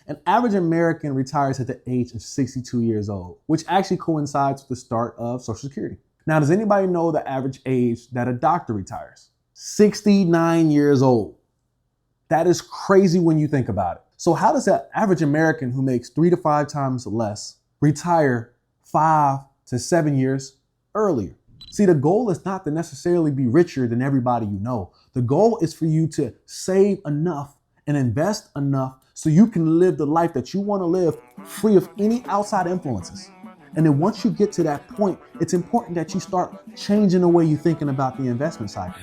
An average American retires at the age of 62 years old, which actually coincides with the start of Social Security. Now, does anybody know the average age that a doctor retires? 69 years old. That is crazy when you think about it. So how does that average American who makes 3 to 5 times less retire 5 to 7 years earlier? See, the goal is not to necessarily be richer than everybody you know. The goal is for you to save enough and invest enough so you can live the life that you want to live free of any outside influences. And then once you get to that point, it's important that you start changing the way you're thinking about the investment cycle.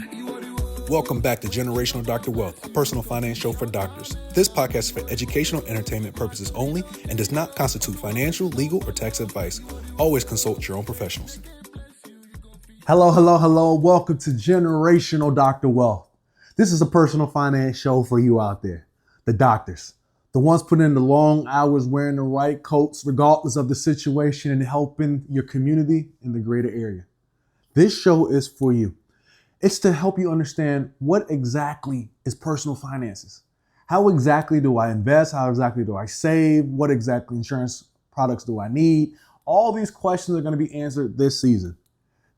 Welcome back to Generational Dr. Wealth, a personal finance show for doctors. This podcast is for educational entertainment purposes only and does not constitute financial, legal, or tax advice. Always consult your own professionals. Hello. Welcome to Generational Dr. Wealth. This is a personal finance show for you out there, the doctors, the ones putting in the long hours, wearing the right coats, regardless of the situation, and helping your community in the greater area. This show is for you. It's to help you understand what exactly is personal finances. How exactly do I invest? How exactly do I save? What exactly insurance products do I need? All these questions are going to be answered this season.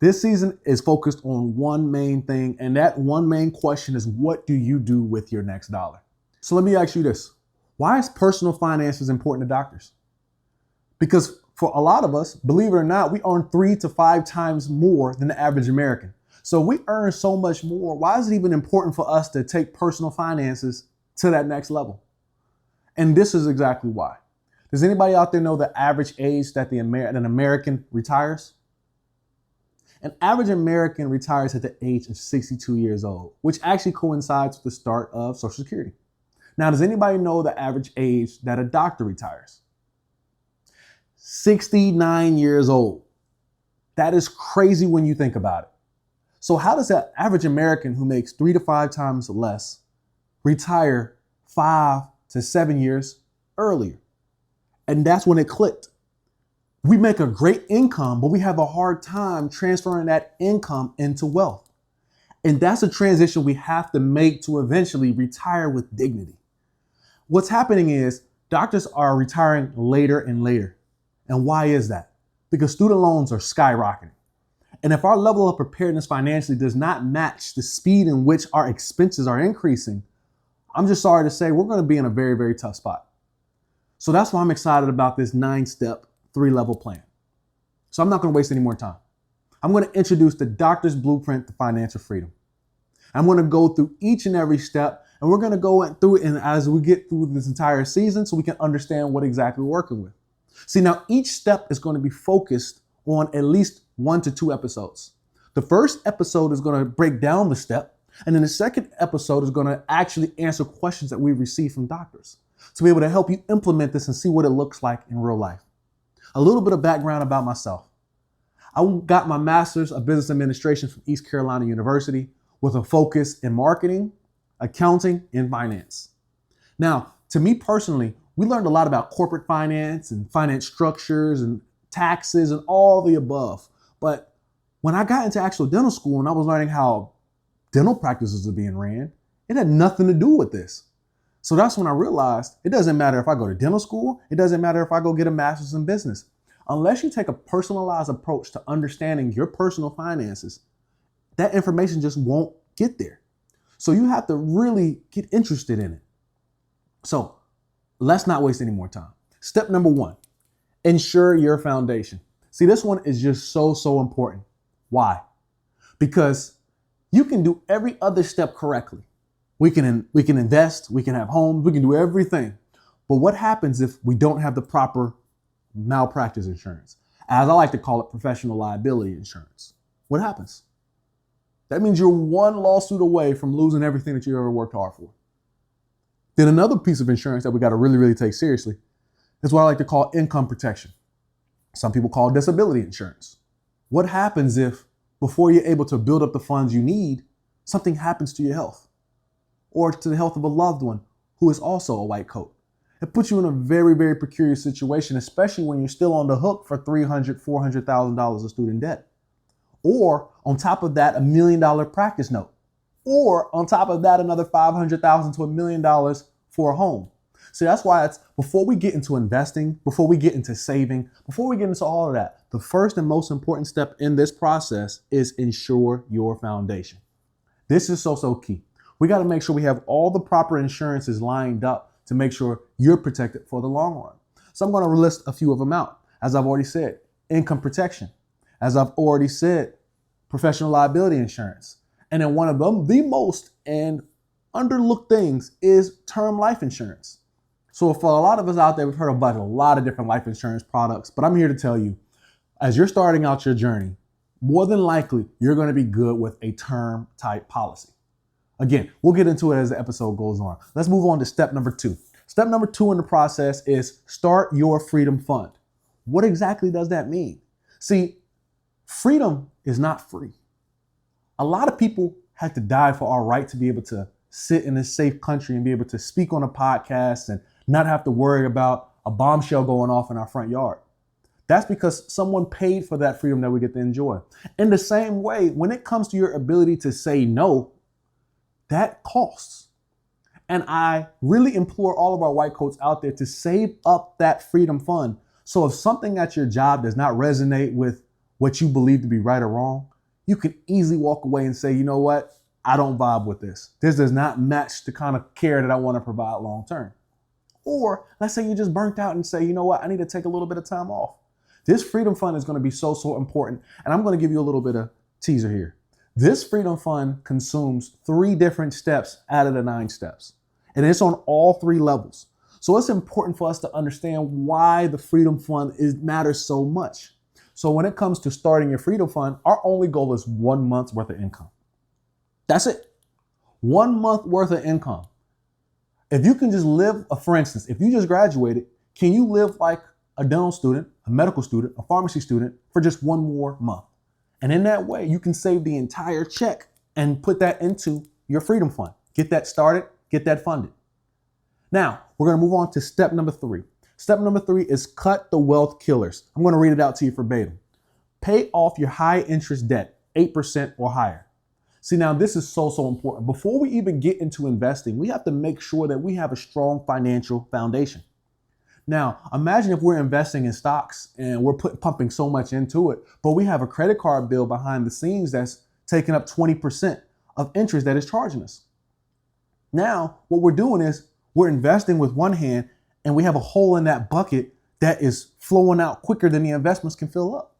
This season is focused on one main thing, and that one main question is, what do you do with your next dollar? So let me ask you this. Why is personal finances important to doctors? Because for a lot of us, believe it or not, we earn 3 to 5 times more than the average American. So we earn so much more. Why is it even important for us to take personal finances to that next level? And this is exactly why. Does anybody out there know the average age that an American retires? An average American retires at the age of 62 years old, which actually coincides with the start of Social Security. Now, does anybody know the average age that a doctor retires? 69 years old. That is crazy when you think about it. So how does that average American who makes 3 to 5 times less retire 5 to 7 years earlier? And that's when it clicked. We make a great income, but we have a hard time transferring that income into wealth. And that's a transition we have to make to eventually retire with dignity. What's happening is doctors are retiring later and later. And why is that? Because student loans are skyrocketing. And if our level of preparedness financially does not match the speed in which our expenses are increasing, I'm just sorry to say we're going to be in a very, very tough spot. So that's why I'm excited about this 9-step, 3-level plan. So I'm not going to waste any more time. I'm going to introduce the doctor's blueprint to financial freedom. I'm going to go through each and every step, and we're going to go through it and as we get through this entire season so we can understand what exactly we're working with. See, now each step is going to be focused on at least 1 to 2 episodes. The first episode is going to break down the step, and then the second episode is going to actually answer questions that we receive from doctors to be able to help you implement this and see what it looks like in real life. A little bit of background about myself. I got my master's of business administration from East Carolina University with a focus in marketing, accounting, and finance. Now, to me personally, we learned a lot about corporate finance and finance structures and taxes and all the above. But when I got into actual dental school and I was learning how dental practices are being ran, it had nothing to do with this. So that's when I realized it doesn't matter if I go to dental school, it doesn't matter if I go get a master's in business. Unless you take a personalized approach to understanding your personal finances, that information just won't get there. So you have to really get interested in it. So let's not waste any more time. Step number 1, ensure your foundation. See, this one is just so important. Why? Because you can do every other step correctly. We can invest, we can have homes, we can do everything. But what happens if we don't have the proper malpractice insurance? As I like to call it, professional liability insurance. What happens? That means you're one lawsuit away from losing everything that you ever worked hard for. Then another piece of insurance that we got to really take seriously is what I like to call income protection. Some people call disability insurance. What happens if before you're able to build up the funds you need, something happens to your health or to the health of a loved one who is also a white coat? It puts you in a very precarious situation, especially when you're still on the hook for $300,000, $400,000 of student debt. Or on top of that, $1 million practice note. Or on top of that, another $500,000 to $1 million for a home. See, that's why it's before we get into investing, before we get into saving, before we get into all of that, the first and most important step in this process is ensure your foundation. This is so key. We got to make sure we have all the proper insurances lined up to make sure you're protected for the long run. So I'm going to list a few of them out. As I've already said, income protection. As I've already said, professional liability insurance. And then one of them, the most and underlooked things is term life insurance. So for a lot of us out there, we've heard about a lot of different life insurance products, but I'm here to tell you, as you're starting out your journey, more than likely, you're going to be good with a term type policy. Again, we'll get into it as the episode goes on. Let's move on to step number 2. Step number 2 in the process is start your freedom fund. What exactly does that mean? See, freedom is not free. A lot of people had to die for our right to be able to sit in this safe country and be able to speak on a podcast and not have to worry about a bombshell going off in our front yard. That's because someone paid for that freedom that we get to enjoy. In the same way, when it comes to your ability to say no, that costs. And I really implore all of our white coats out there to save up that freedom fund. So if something at your job does not resonate with what you believe to be right or wrong, you can easily walk away and say, you know what? I don't vibe with this. This does not match the kind of care that I want to provide long term. Or let's say you just burnt out and say, you know what? I need to take a little bit of time off. This freedom fund is going to be so important. And I'm going to give you a little bit of teaser here. This freedom fund consumes 3 different steps out of the 9 steps. And it's on all 3 levels. So it's important for us to understand why the freedom fund matters so much. So when it comes to starting your freedom fund, our only goal is 1 month's worth of income. That's it. 1 month worth of income. If you can just live, for instance, if you just graduated, can you live like a dental student, a medical student, a pharmacy student for just 1 more month? And in that way, you can save the entire check and put that into your freedom fund. Get that started, get that funded. Now, we're going to move on to step number 3. Step number 3 is cut the wealth killers. I'm going to read it out to you verbatim. Pay off your high interest debt, 8% or higher. See, now this is so important. Before we even get into investing, we have to make sure that we have a strong financial foundation. Now, imagine if we're investing in stocks and we're pumping so much into it, but we have a credit card bill behind the scenes that's taking up 20% of interest that is charging us. Now, what we're doing is we're investing with one hand and we have a hole in that bucket that is flowing out quicker than the investments can fill up.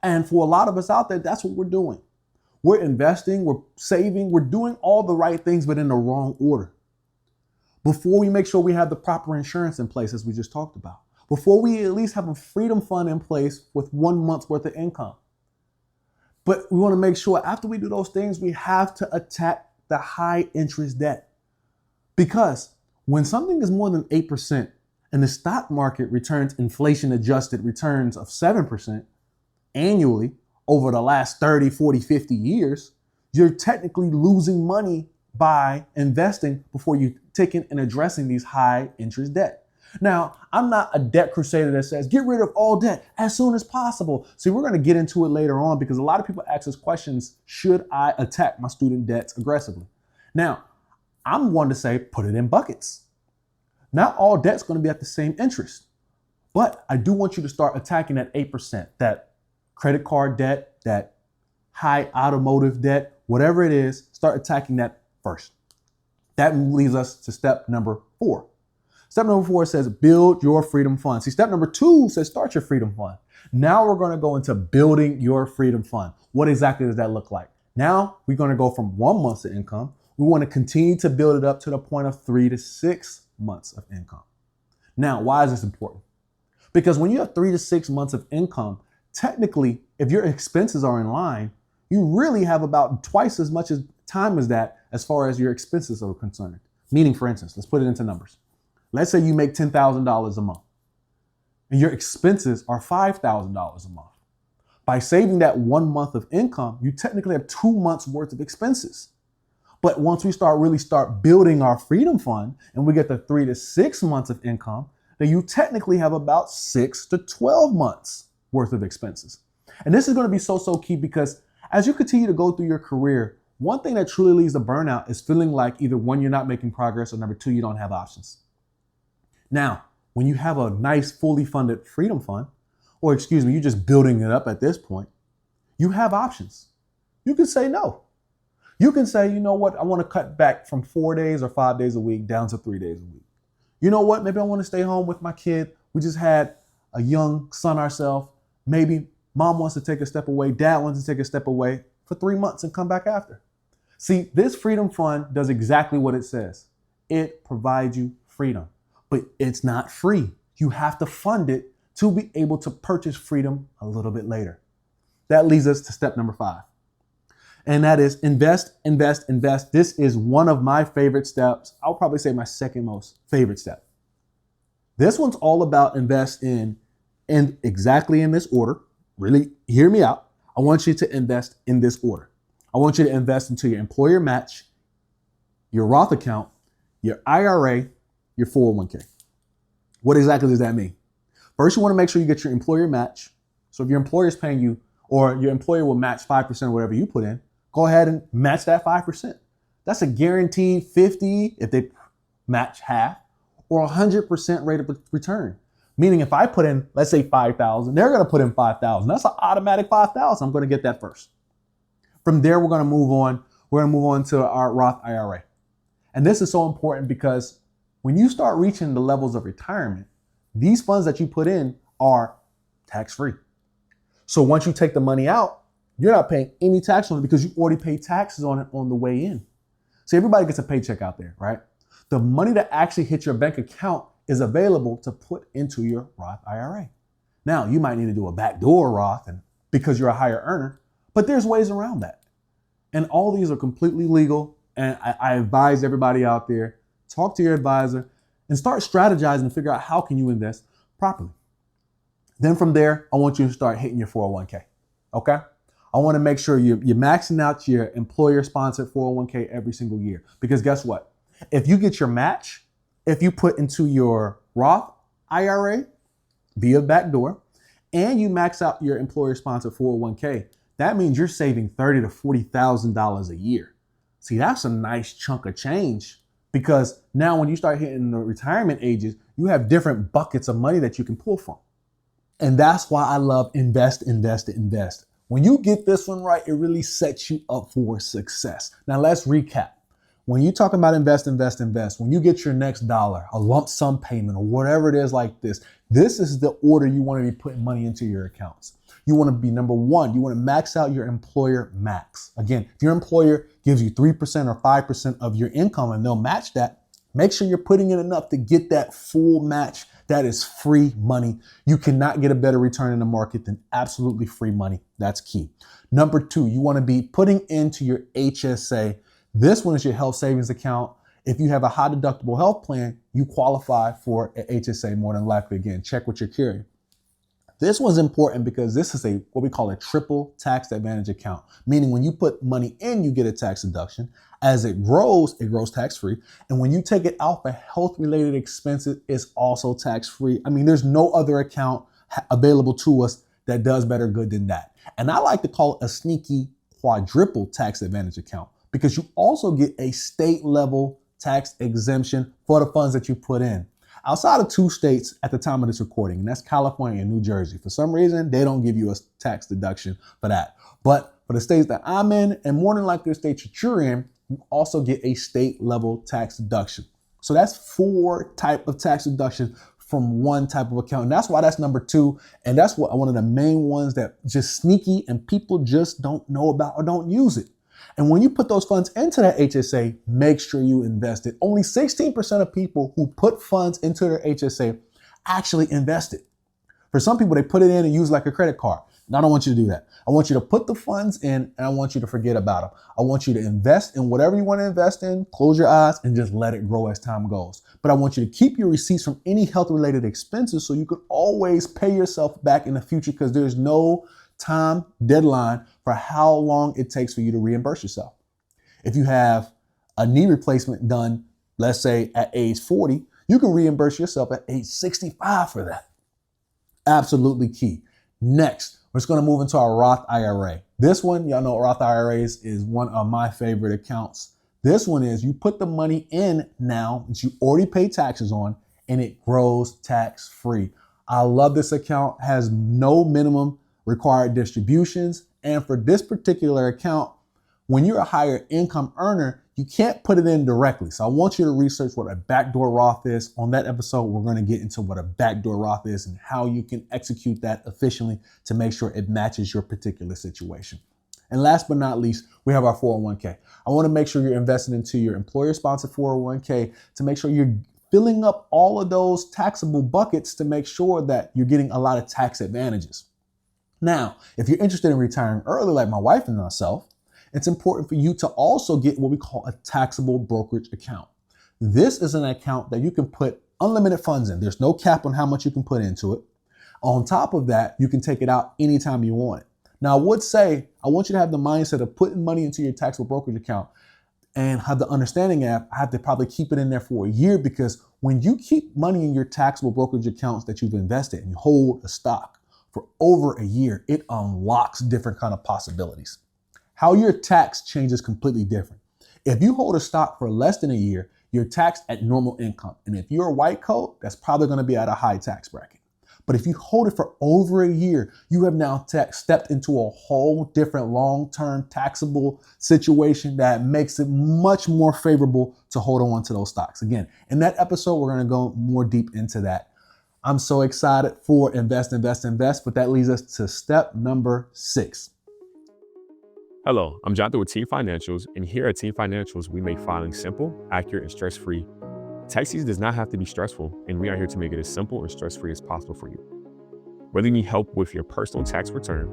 And for a lot of us out there, that's what we're doing. We're investing, we're saving, we're doing all the right things, but in the wrong order. Before we make sure we have the proper insurance in place, as we just talked about. Before we at least have a freedom fund in place with 1 month's worth of income. But we want to make sure after we do those things, we have to attack the high interest debt. Because when something is more than 8% and the stock market returns inflation adjusted returns of 7% annually over the last 30, 40, 50 years, you're technically losing money by investing before you taking and addressing these high interest debt. Now, I'm not a debt crusader that says get rid of all debt as soon as possible. See, we're going to get into it later on because a lot of people ask us questions, should I attack my student debts aggressively? Now, I'm one to say put it in buckets. Not all debt's going to be at the same interest, but I do want you to start attacking that 8%, that credit card debt, that high automotive debt, whatever it is, start attacking that first. That leads us to step number 4. Step number 4 says build your freedom fund. See, step number 2 says start your freedom fund. Now we're going to go into building your freedom fund. What exactly does that look like? Now we're going to go from 1 month's of income. We want to continue to build it up to the point of 3 to 6 months of income. Now, why is this important? Because when you have 3 to 6 months of income, technically, if your expenses are in line, you really have about twice as much time as that as far as your expenses are concerned. Meaning, for instance, let's put it into numbers. Let's say you make $10,000 a month and your expenses are $5,000 a month. By saving that 1 month of income, you technically have 2 months worth of expenses. But once we start building our freedom fund and we get to 3 to 6 months of income, then you technically have about 6 to 12 months worth of expenses. And this is going to be so key because as you continue to go through your career, one thing that truly leads to burnout is feeling like either 1, you're not making progress, or number 2, you don't have options. Now, when you have a nice, fully funded freedom fund, or excuse me, you're just building it up at this point, you have options. You can say no. You can say, you know what, I want to cut back from 4 days or 5 days a week down to 3 days a week. You know what, maybe I want to stay home with my kid. We just had a young son ourselves. Maybe mom wants to take a step away, dad wants to take a step away for 3 months and come back after. See, this freedom fund does exactly what it says. It provides you freedom, but it's not free. You have to fund it to be able to purchase freedom a little bit later. That leads us to step number 5. And that is invest, invest, invest. This is one of my favorite steps. I'll probably say my second most favorite step. This one's all about invest in exactly in this order. Really hear me out. I want you to invest in this order. I want you to invest into your employer match, your Roth account, your IRA, your 401k. What exactly does that mean? First, you want to make sure you get your employer match. So if your employer is paying you, or your employer will match 5% of whatever you put in, go ahead and match that 5%. That's a guaranteed 50 if they match half, or 100% rate of return. Meaning if I put in, let's say 5,000, they're going to put in 5,000. That's an automatic 5,000. I'm going to get that first. From there, we're going to move on. We're going to move on to our Roth IRA. And this is so important because when you start reaching the levels of retirement, these funds that you put in are tax-free. So once you take the money out, you're not paying any tax on it because you already paid taxes on it on the way in. So everybody gets a paycheck out there, right? The money that actually hits your bank account is available to put into your Roth IRA. Now, you might need to do a backdoor Roth because you're a higher earner, but there's ways around that. And all these are completely legal. And I advise everybody out there, talk to your advisor and start strategizing to figure out how can you invest properly. Then from there, I want you to start hitting your 401k, okay? I want to make sure you're maxing out your employer-sponsored 401k every single year. Because guess what? If you get your match, if you put into your Roth IRA via backdoor, and you max out your employer-sponsored 401k, that means you're saving $30,000 to $40,000 a year. See, that's a nice chunk of change because now when you start hitting the retirement ages, you have different buckets of money that you can pull from. And that's why I love invest, invest, invest. When you get this one right, it really sets you up for success. Now let's recap. When you talk about invest, invest, invest, when you get your next dollar, a lump sum payment or whatever it is like this is the order you want to be putting money into your accounts. You want to be number one, you want to max out your employer max. Again, if your employer gives you 3% or 5% of your income and they'll match that, make sure you're putting in enough to get that full match. That is free money. You cannot get a better return in the market than absolutely free money. That's key. Number two, you want to be putting into your HSA. This one is your health savings account. If you have a high deductible health plan, you qualify for an HSA more than likely. Again, check what you're carrying. This one's important because this is what we call a triple tax advantage account, meaning when you put money in, you get a tax deduction. As it grows tax-free. And when you take it out for health-related expenses, it's also tax-free. I mean, there's no other account available to us that does better good than that. And I like to call it a sneaky quadruple tax advantage account because you also get a state level tax exemption for the funds that you put in. Outside of 2 states at the time of this recording, and that's California and New Jersey. For some reason, they don't give you a tax deduction for that. But for the states that I'm in, and more than likely the states that you're in, you also get a state level tax deduction. So that's 4 type of tax deductions from one type of account. And that's why that's number 2. And that's one of the main ones that just sneaky and people just don't know about or don't use it. And when you put those funds into that HSA, make sure you invest it. Only 16% of people who put funds into their HSA actually invest it. For some people, they put it in and use like a credit card. And I don't want you to do that. I want you to put the funds in and I want you to forget about them. I want you to invest in whatever you want to invest in, close your eyes and just let it grow as time goes. But I want you to keep your receipts from any health-related expenses so you can always pay yourself back in the future because there's no time deadline for how long it takes for you to reimburse yourself. If you have a knee replacement done, let's say at age 40, you can reimburse yourself at age 65 for that. Absolutely key. Next, we're just going to move into our Roth IRA. This one, y'all know Roth IRAs is one of my favorite accounts. This one is you put the money in now that you already paid taxes on, and it grows tax-free. I love this account, has no minimum required distributions. And for this particular account, when you're a higher income earner, you can't put it in directly. So I want you to research what a backdoor Roth is. On that episode, we're going to get into what a backdoor Roth is and how you can execute that efficiently to make sure it matches your particular situation. And last but not least, we have our 401k. I want to make sure you're investing into your employer-sponsored 401k to make sure you're filling up all of those taxable buckets to make sure that you're getting a lot of tax advantages. Now, if you're interested in retiring early, like my wife and myself, it's important for you to also get what we call a taxable brokerage account. This is an account that you can put unlimited funds in. There's no cap on how much you can put into it. On top of that, you can take it out anytime you want it. Now, I would say, I want you to have the mindset of putting money into your taxable brokerage account and have the understanding that I have to probably keep it in there for a year, because when you keep money in your taxable brokerage accounts that you've invested and you hold a stock for over a year, it unlocks different kind of possibilities. How you're taxed changes completely different. If you hold a stock for less than a year, you're taxed at normal income. And if you're a white coat, that's probably going to be at a high tax bracket. But if you hold it for over a year, you have now stepped into a whole different long-term taxable situation that makes it much more favorable to hold on to those stocks. Again, in that episode, we're going to go more deep into that. I'm so excited for Invest, but that leads us to step number 6. Hello, I'm Jonathan with Team Financials, and here at Team Financials, we make filing simple, accurate, and stress-free. Tax season does not have to be stressful, and we are here to make it as simple and stress-free as possible for you. Whether you need help with your personal tax return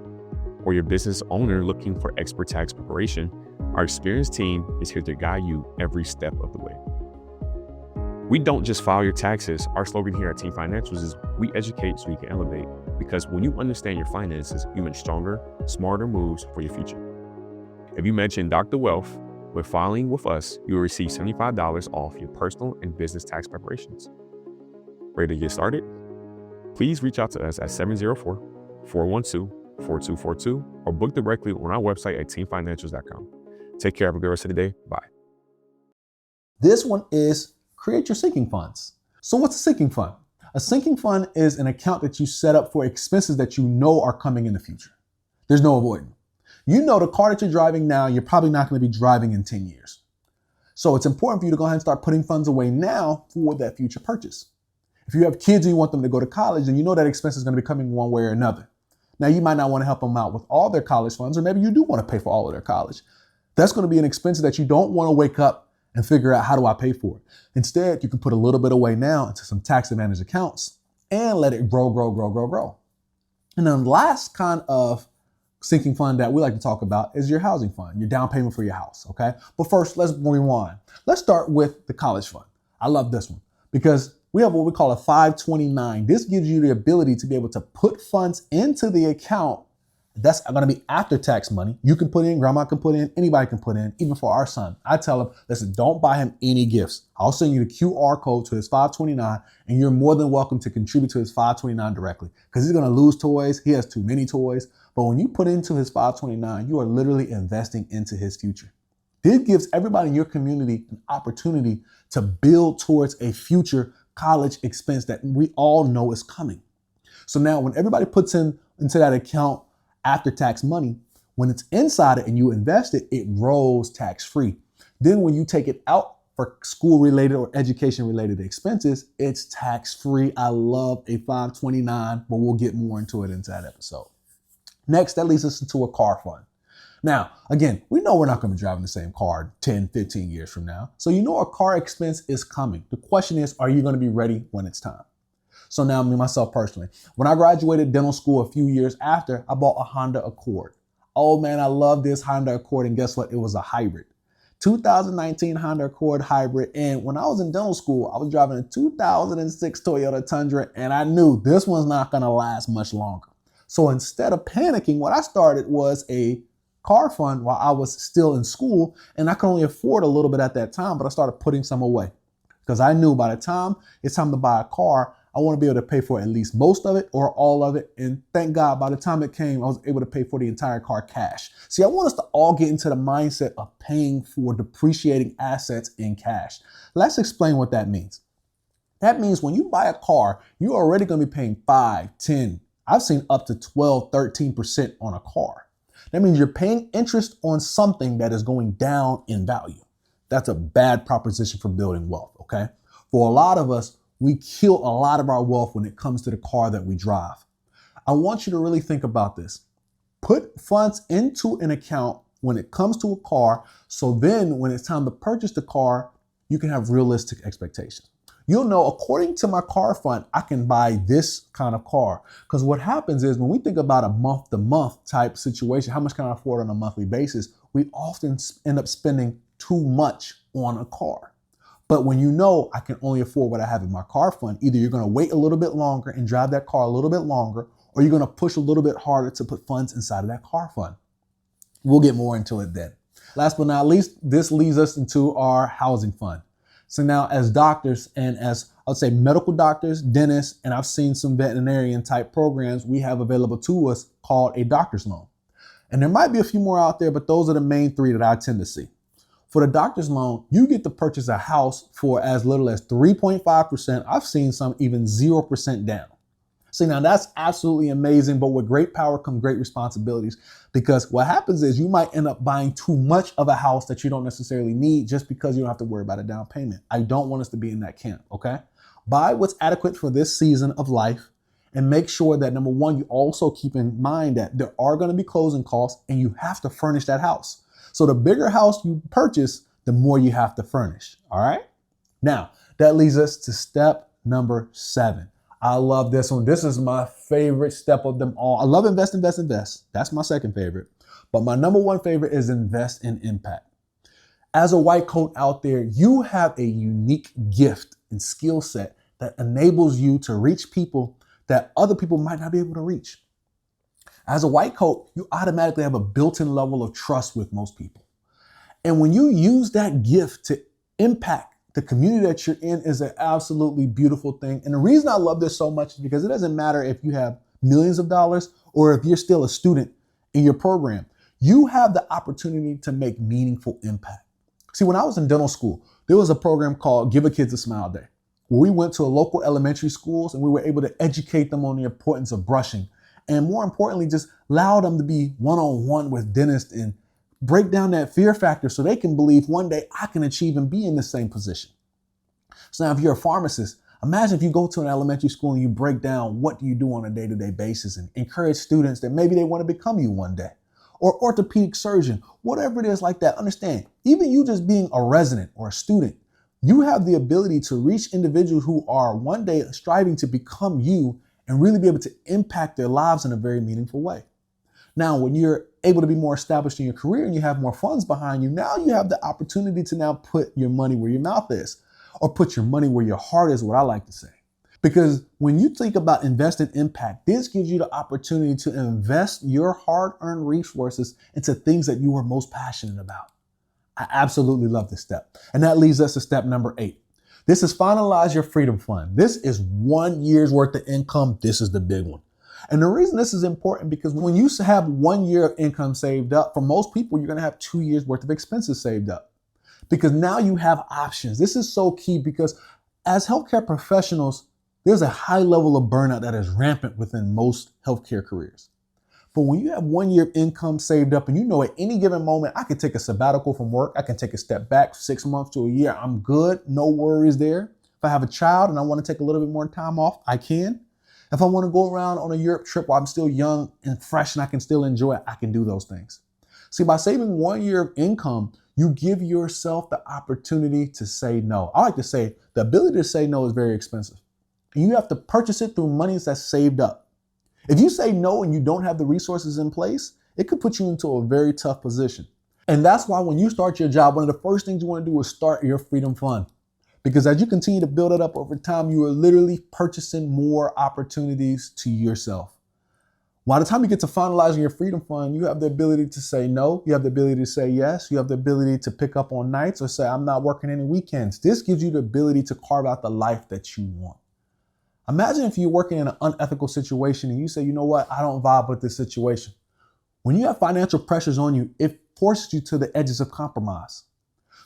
or your business owner looking for expert tax preparation, our experienced team is here to guide you every step of the way. We don't just file your taxes. Our slogan here at Team Financials is we educate so you can elevate, because when you understand your finances, you make stronger, smarter moves for your future. If you mention Dr. Wealth with filing with us, you will receive $75 off your personal and business tax preparations. Ready to get started? Please reach out to us at 704-412-4242 or book directly on our website at teamfinancials.com. Take care. Have a good rest of the day. Bye. This one is create your sinking funds. So what's a sinking fund? A sinking fund is an account that you set up for expenses that you know are coming in the future. There's no avoiding. You know the car that you're driving now, you're probably not going to be driving in 10 years. So it's important for you to go ahead and start putting funds away now for that future purchase. If you have kids and you want them to go to college, then you know that expense is going to be coming one way or another. Now, you might not want to help them out with all their college funds, or maybe you do want to pay for all of their college. That's going to be an expense that you don't want to wake up and figure out, how do I pay for it? Instead, you can put a little bit away now into some tax advantage accounts and let it grow. And then the last kind of sinking fund that we like to talk about is your housing fund, your down payment for your house, okay? But first, let's rewind. Let's start with the college fund. I love this one because we have what we call a 529. This gives you the ability to be able to put funds into the account. That's going to be after tax money. You can put in, grandma can put in, anybody can put in, even for our son. I tell him, listen, don't buy him any gifts. I'll send you the QR code to his 529, and you're more than welcome to contribute to his 529 directly, because he's going to lose toys. He has too many toys. But when you put into his 529, you are literally investing into his future. This gives everybody in your community an opportunity to build towards a future college expense that we all know is coming. So now when everybody puts into that account after tax money, when it's inside it and you invest it, it rolls tax free. Then when you take it out for school related or education related expenses, it's tax free. I love a 529, but we'll get more into it into that episode. Next, that leads us into a car fund. Now, again, we know we're not going to be driving the same car 10, 15 years from now. So you know a car expense is coming. The question is, are you going to be ready when it's time? So now, me, myself personally, when I graduated dental school a few years after, I bought a Honda Accord. Oh man, I love this Honda Accord, and guess what? It was a hybrid. 2019 Honda Accord hybrid. And when I was in dental school, I was driving a 2006 Toyota Tundra, and I knew this one's not going to last much longer. So instead of panicking, what I started was a car fund while I was still in school, and I could only afford a little bit at that time, but I started putting some away because I knew by the time it's time to buy a car, I want to be able to pay for at least most of it or all of it. And thank God, by the time it came, I was able to pay for the entire car cash. See, I want us to all get into the mindset of paying for depreciating assets in cash. Let's explain what that means. That means when you buy a car, you're already going to be paying 5, 10, I've seen up to 12, 13% on a car. That means you're paying interest on something that is going down in value. That's a bad proposition for building wealth, okay? For a lot of us, we kill a lot of our wealth when it comes to the car that we drive. I want you to really think about this. Put funds into an account when it comes to a car, so then when it's time to purchase the car, you can have realistic expectations. You'll know, according to my car fund, I can buy this kind of car. Because what happens is when we think about a month-to-month type situation, how much can I afford on a monthly basis, we often end up spending too much on a car. But when you know I can only afford what I have in my car fund, either you're going to wait a little bit longer and drive that car a little bit longer, or you're going to push a little bit harder to put funds inside of that car fund. We'll get more into it then. Last but not least, this leads us into our housing fund. So now as doctors and as I would say medical doctors, dentists, and I've seen some veterinarian type programs we have available to us called a doctor's loan. And there might be a few more out there, but those are the main three that I tend to see. For the doctor's loan, you get to purchase a house for as little as 3.5%. I've seen some even 0% down. See, now that's absolutely amazing, but with great power comes great responsibilities, because what happens is you might end up buying too much of a house that you don't necessarily need just because you don't have to worry about a down payment. I don't want us to be in that camp, okay? Buy what's adequate for this season of life and make sure that, number one, you also keep in mind that there are going to be closing costs and you have to furnish that house. So the bigger house you purchase, the more you have to furnish, all right? Now, that leads us to step number 7. I love this one. This is my favorite step of them all. I love invest, invest, invest. That's my second favorite. But my number one favorite is invest in impact. As a white coat out there, you have a unique gift and skill set that enables you to reach people that other people might not be able to reach. As a white coat, you automatically have a built-in level of trust with most people. And when you use that gift to impact the community that you're in, is an absolutely beautiful thing. And the reason I love this so much is because it doesn't matter if you have millions of dollars or if you're still a student in your program, you have the opportunity to make meaningful impact. See, when I was in dental school, there was a program called Give a Kids a Smile Day, where we went to local elementary schools and we were able to educate them on the importance of brushing. And more importantly, just allow them to be one-on-one with dentists and break down that fear factor so they can believe one day I can achieve and be in the same position. So now if you're a pharmacist, imagine if you go to an elementary school and you break down what do you do on a day-to-day basis and encourage students that maybe they want to become you one day. Or orthopedic surgeon, whatever it is like that. Understand, even you just being a resident or a student, you have the ability to reach individuals who are one day striving to become you and really be able to impact their lives in a very meaningful way. Now, when you're able to be more established in your career and you have more funds behind you, now you have the opportunity to now put your money where your mouth is, or put your money where your heart is, what I like to say. Because when you think about investing impact, this gives you the opportunity to invest your hard-earned resources into things that you are most passionate about. I absolutely love this step. And that leads us to step number 8. This is finalize your freedom fund. This is 1 year's worth of income. This is the big one. And the reason this is important because when you have 1 year of income saved up, for most people, you're going to have 2 years worth of expenses saved up because now you have options. This is so key because as healthcare professionals, there's a high level of burnout that is rampant within most healthcare careers. But when you have 1 year of income saved up and you know at any given moment, I can take a sabbatical from work, I can take a step back 6 months to a year, I'm good, no worries there. If I have a child and I want to take a little bit more time off, I can. If I want to go around on a Europe trip while I'm still young and fresh and I can still enjoy it, I can do those things. See, by saving 1 year of income, you give yourself the opportunity to say no. I like to say the ability to say no is very expensive. You have to purchase it through monies that's saved up. If you say no and you don't have the resources in place, it could put you into a very tough position. And that's why when you start your job, one of the first things you want to do is start your freedom fund. Because as you continue to build it up over time, you are literally purchasing more opportunities to yourself. By the time you get to finalizing your freedom fund, you have the ability to say no. You have the ability to say yes. You have the ability to pick up on nights or say, I'm not working any weekends. This gives you the ability to carve out the life that you want. Imagine if you're working in an unethical situation and you say, you know what, I don't vibe with this situation. When you have financial pressures on you, it forces you to the edges of compromise.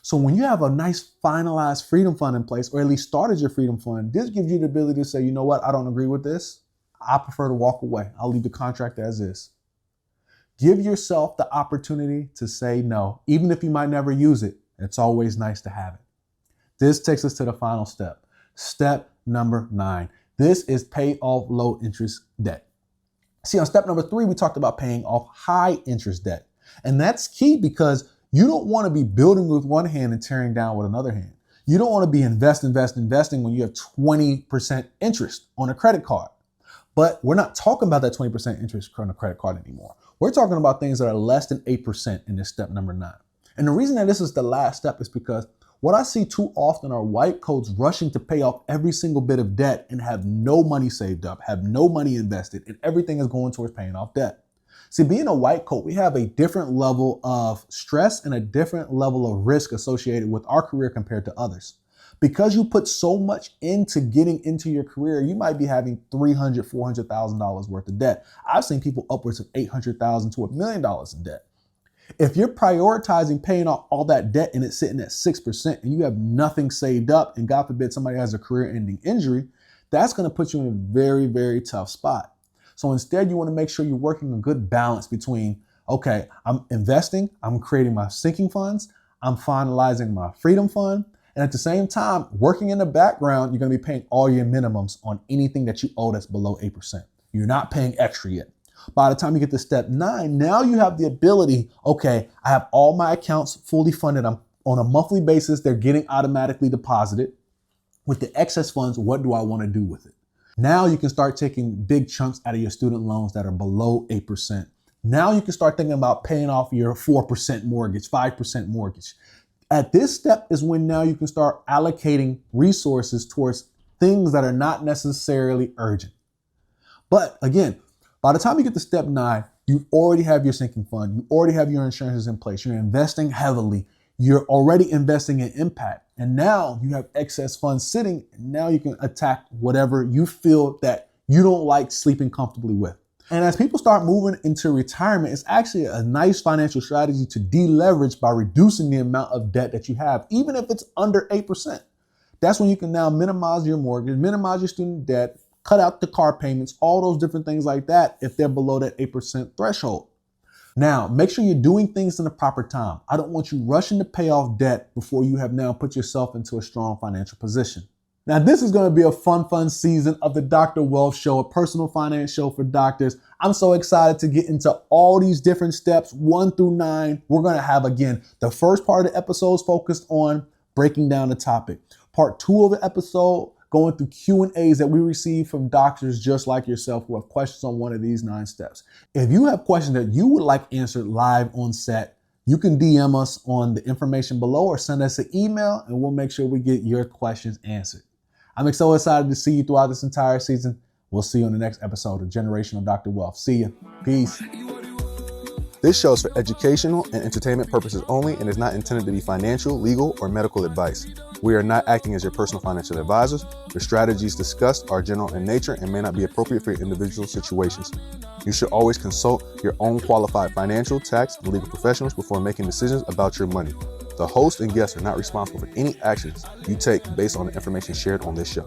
So when you have a nice finalized freedom fund in place, or at least started your freedom fund, this gives you the ability to say, you know what, I don't agree with this. I prefer to walk away. I'll leave the contract as is. Give yourself the opportunity to say no, even if you might never use it. It's always nice to have it. This takes us to the final step. Step number 9. This is pay off low interest debt. See, on step number 3, we talked about paying off high interest debt. And that's key because you don't want to be building with one hand and tearing down with another hand. You don't want to be investing when you have 20% interest on a credit card. But we're not talking about that 20% interest on a credit card anymore. We're talking about things that are less than 8% in this step number 9. And the reason that this is the last step is because what I see too often are white coats rushing to pay off every single bit of debt and have no money saved up, have no money invested, and everything is going towards paying off debt. See, being a white coat, we have a different level of stress and a different level of risk associated with our career compared to others. Because you put so much into getting into your career, you might be having $300,000, $400,000 worth of debt. I've seen people upwards of $800,000 to $1 million in debt. If you're prioritizing paying off all that debt and it's sitting at 6% and you have nothing saved up, and God forbid somebody has a career-ending injury, that's going to put you in a very, very tough spot. So instead, you want to make sure you're working a good balance between, okay, I'm investing, I'm creating my sinking funds, I'm finalizing my freedom fund, and at the same time, working in the background, you're going to be paying all your minimums on anything that you owe that's below 8%. You're not paying extra yet. By the time you get to step 9, now you have the ability, okay, I have all my accounts fully funded. I'm on a monthly basis. They're getting automatically deposited. With the excess funds, what do I want to do with it? Now you can start taking big chunks out of your student loans that are below 8%. Now you can start thinking about paying off your 4% mortgage, 5% mortgage. At this step is when now you can start allocating resources towards things that are not necessarily urgent. But again, by the time you get to step 9, you already have your sinking fund. You already have your insurances in place. You're investing heavily. You're already investing in impact. And now you have excess funds sitting. And now you can attack whatever you feel that you don't like sleeping comfortably with. And as people start moving into retirement, it's actually a nice financial strategy to deleverage by reducing the amount of debt that you have, even if it's under 8%. That's when you can now minimize your mortgage, minimize your student debt, cut out the car payments, all those different things like that if they're below that 8% threshold. Now, make sure you're doing things in the proper time. I don't want you rushing to pay off debt before you have now put yourself into a strong financial position. Now, this is going to be a fun season of the Dr. Wealth Show, a personal finance show for doctors. I'm so excited to get into all these different steps, 1 through 9. We're going to have, again, the first part of the episode is focused on breaking down the topic. Part 2 of the episode, going through Q&As that we receive from doctors just like yourself who have questions on one of these 9 steps. If you have questions that you would like answered live on set, you can DM us on the information below or send us an email and we'll make sure we get your questions answered. I'm so excited to see you throughout this entire season. We'll see you on the next episode of Generational Dr. Wealth. See ya. Peace. This show is for educational and entertainment purposes only and is not intended to be financial, legal, or medical advice. We are not acting as your personal financial advisors. The strategies discussed are general in nature and may not be appropriate for your individual situations. You should always consult your own qualified financial, tax, and legal professionals before making decisions about your money. The host and guests are not responsible for any actions you take based on the information shared on this show.